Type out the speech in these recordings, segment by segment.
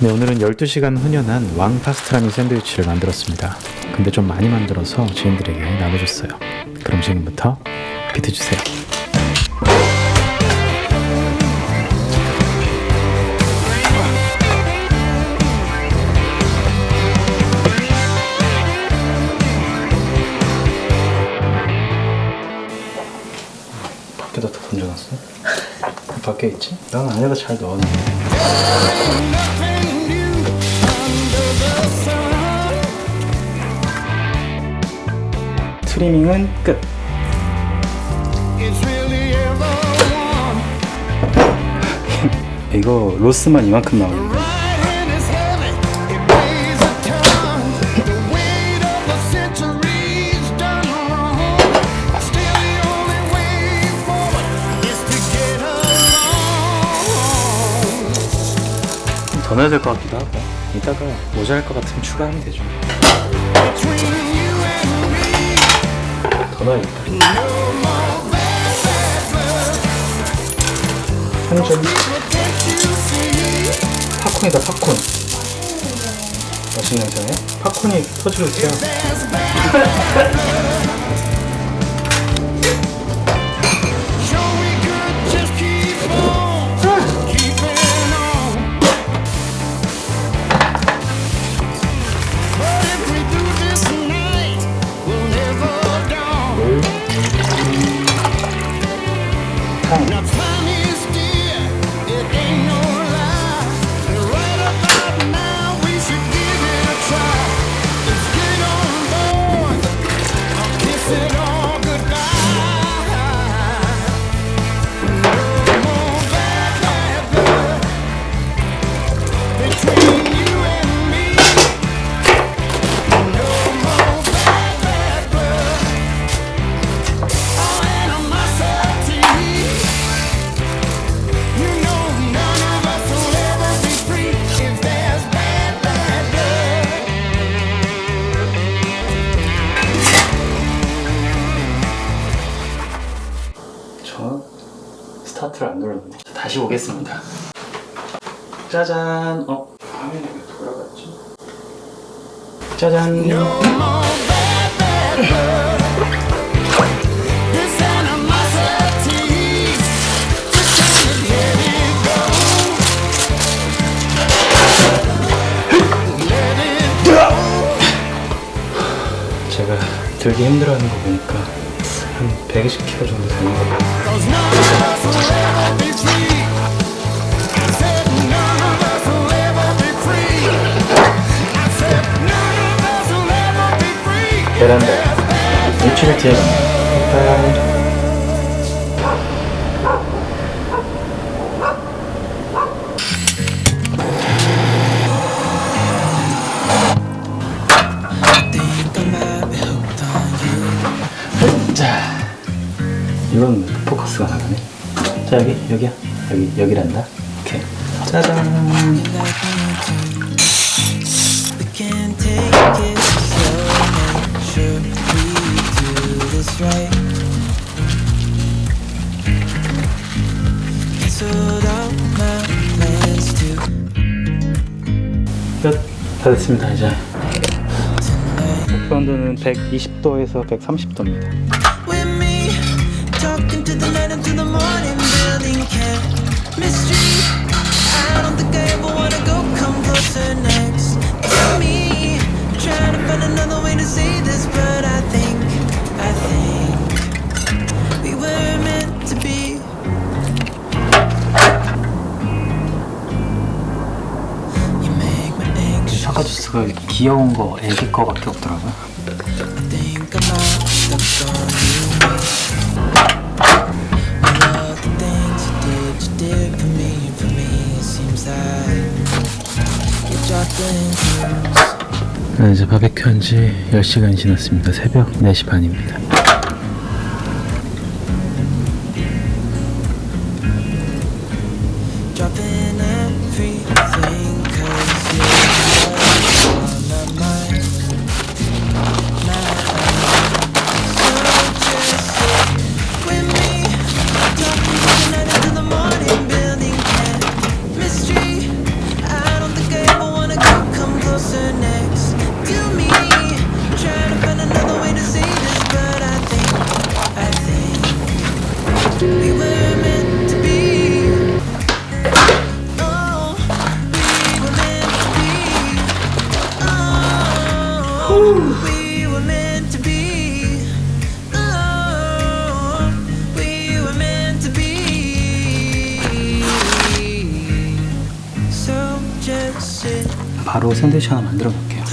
네, 오늘은 12시간 훈연한 왕 파스트라미 샌드위치를 만들었습니다. 근데 좀 많이 만들어서 지인들에게 나눠줬어요. 그럼 지금부터 비트 주세요. 밖에다 다 던져놨어? 밖에 있지? 난 안에다 잘 넣어놨네. 트리밍은 끝. 이거 로스만 이만큼 나오는데. 더 넣어야 될 것 같기도 하고, 이따가 모자랄 것 같으면 추가하면 되죠. 더 넣어야겠다. 한점 팝콘이다, 팝콘. 맛있는 냄새네. 팝콘이 터지고 있어요. 스타트를 안 눌렀네. 다시 오겠습니다. 짜잔. 화면이 왜 돌아갔지? 짜잔. 제가 들기 힘들어하는 거 보니까 한 120kg 정도 되는 것 같아요. 베란다 일주일 뒤에 만나요. 자, 이건 포커스가 나가네. 자, 여기야. 여기란다. 오케이. 짜잔. 끝. 다 됐습니다. 이제 목표 온도는 120도에서 130도입니다. 사과주스가 귀여운 거, 애기 거밖에 없더라고요. 네, 이제 바베큐 한 지 10시간이 지났습니다. 새벽 4시 반입니다. 바로 샌드위치 하나 만들어 볼게요.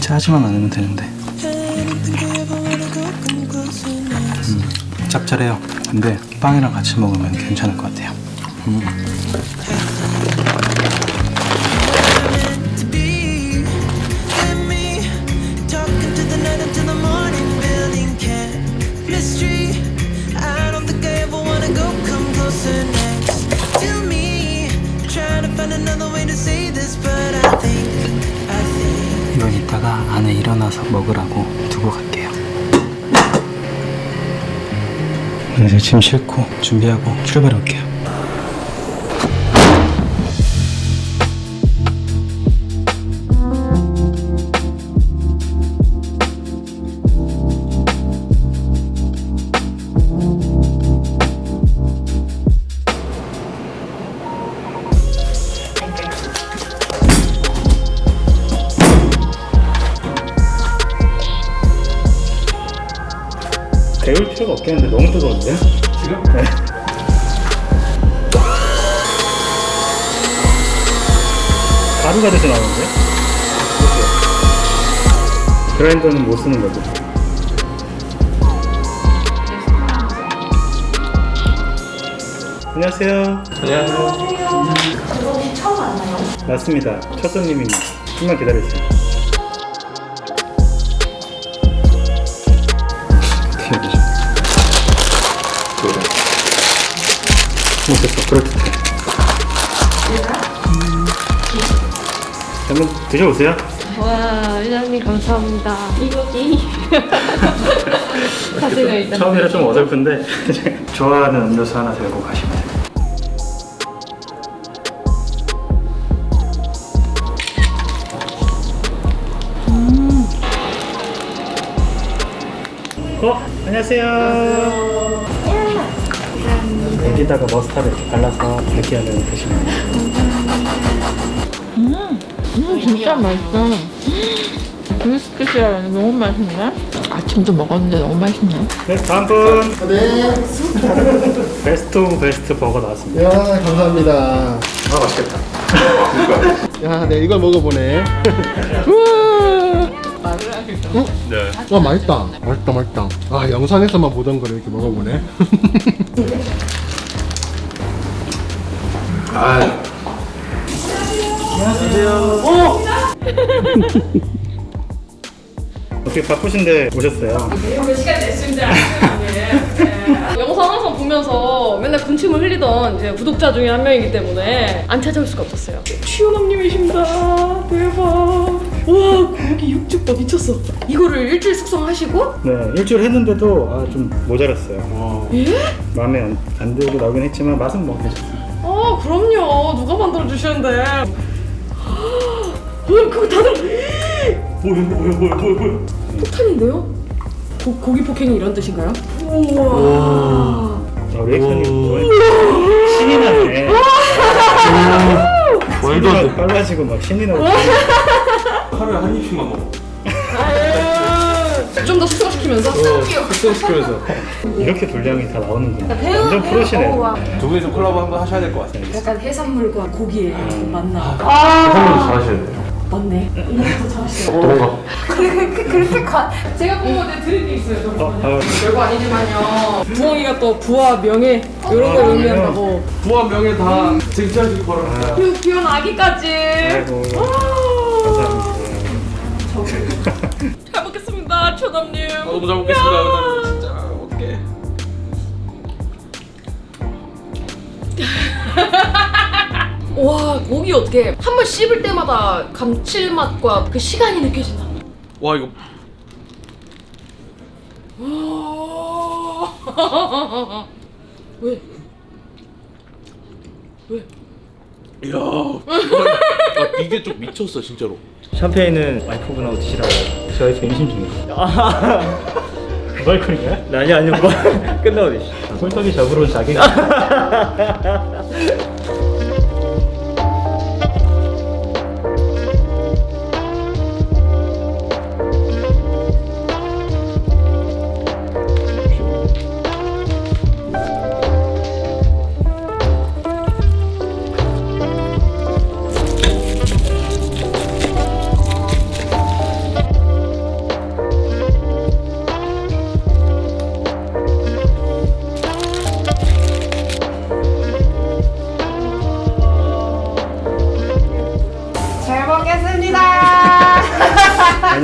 짜지만 않으면 되는데. 짭짤해요. 근데 빵이랑 같이 먹으면 괜찮을 것 같아요. 이건 이따가 안에 일어나서 먹으라고 두고 갈게요. 이제 짐 싣고 준비하고 출발해 볼게요. 데울 필요가 없겠는데 너무 뜨거운데요? 지금? 네. 가루가 돼서 나오는데? 그라인더는 못 쓰는 거죠? 안녕하세요. 안녕하세요. 혹시 처음 왔나요? 맞습니다. 첫 손님입니다. 좀만 기다려주세요. 어떻게 해야 되죠? 됐어. 그렇게. 한번 드셔보세요. 와, 회장님 감사합니다. 이거지. 사진을 일단. 처음이라 좀 어설픈데 좋아하는 음료수 하나 들고 가시면 돼요. 안녕하세요. 여기다가 머스타드 이렇게 발라서 느끼하면 드시면 돼요. 진짜 맛있어. 비스킷이랑 너무 맛있네. 아침도 먹었는데 너무 맛있네. 네, 다음 분. 네. 베스트 오브 베스트 버거 나왔습니다. 야, 감사합니다. 아, 맛있겠다. 야, 네, 이걸 먹어보네. 네. 와, 맛있다. 맛있다. 아, 영상에서만 보던 거를 이렇게 먹어보네. 아, 어떻게 바쁘신데 오셨어요? 몇 시간 냈습니다. 영상 항상 보면서 맨날 군침을 흘리던 이제 구독자 중에 한 명이기 때문에 안 찾아올 수가 없었어요. 최연함님이십니다. 대박. 와, 고기 육즙밥 미쳤어. 이거를 일주일 숙성하시고? 네, 일주일 했는데도 좀 모자랐어요. 예? 마음에 안 들고 나오긴 했지만 맛은 뭐 괜찮습니다. 그럼요. 누가 만들어 주시는데? 그거 다들 뭐야? 폭탄인데요? 고기 폭행이 이런 뜻인가요? 우와. 리액션이 신이 나네. 말도 안 돼. 빨라지고 막 신이 나고. 하루에 한 입씩만 먹어. 좀 더 숙성시키면서? 숙성시키면서. 이렇게 분량이 다 나오는구나. 완전 프로시네. 두 분이서 콜라보 한번 하셔야 될 것 같습니다. 약간 해산물과 고기의 만나. 해산물도 잘하셔야 돼요. 맞네. 이거 잘하시죠. 도망가. 제가 꼭 드릴 게 있어요. 별거 아니지만요. 부엉이가 또 부와 명예 이런 걸 의미한다고. 부와 명예 다 쟁취하시기 바랍니다. 그리고 귀여운 아기까지. 아이고. 감사합니다. 잘 먹겠습니다, 초담님. 너무 잘 먹겠습니다. 진짜 어떡해. 와, 고기 어떻게 한 번 씹을 때마다 감칠맛과 그 시간이 느껴진다. 와 이거 왜? 이야. 이게 좀 미쳤어 진짜로. 샴페인은 와이프분하고 드시라고 저희 지금 임신 중이에요. 무알콜인가요? 아니요 뭐 끝나고 드시죠. 꿀떡이 잡으러 온 자기가.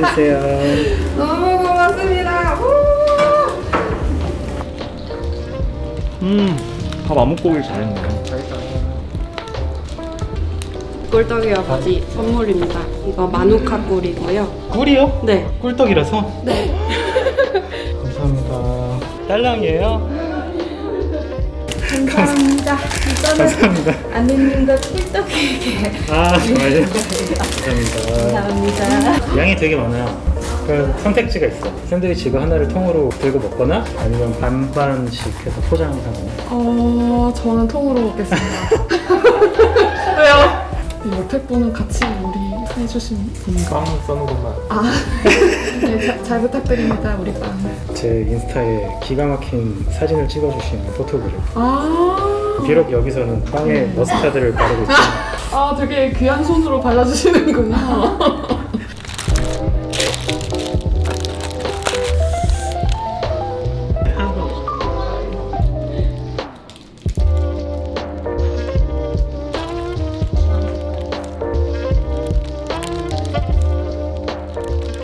드세요. 너무 고맙습니다. 밥 안 먹고 오길 잘했네요. 꿀떡이 아버지 선물입니다. 이거 마누카 꿀이고요. 꿀이요? 네. 꿀떡이라서? 네. 감사합니다. 딸랑이에요? 감사합니다. 감사합니다. 아내님과 꿀떡에게 아, 정말요? 감사합니다. 감사합니다. 양이 되게 많아요. 그 선택지가 있어. 샌드위치 이거 하나를 통으로 들고 먹거나 아니면 반반씩 해서 포장해서 먹는. 저는 통으로 먹겠습니다. 왜요? 이 옆에 분은 같이 요리 해주신 분인가? 빵 써는 것만. 네, 잘 부탁드립니다, 우리 빵. 제 인스타에 기가 막힌 사진을 찍어주신 포토그램. 비록 여기서는 빵에 머스타드를 바르고 있지만 되게 귀한 손으로 발라주시는구나.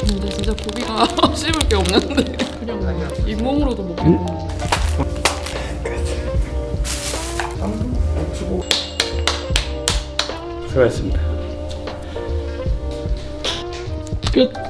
근데 진짜 고기가 씹을 게 없는데 그냥 잇몸으로도 먹겠고. 수고하셨습니다. 끝.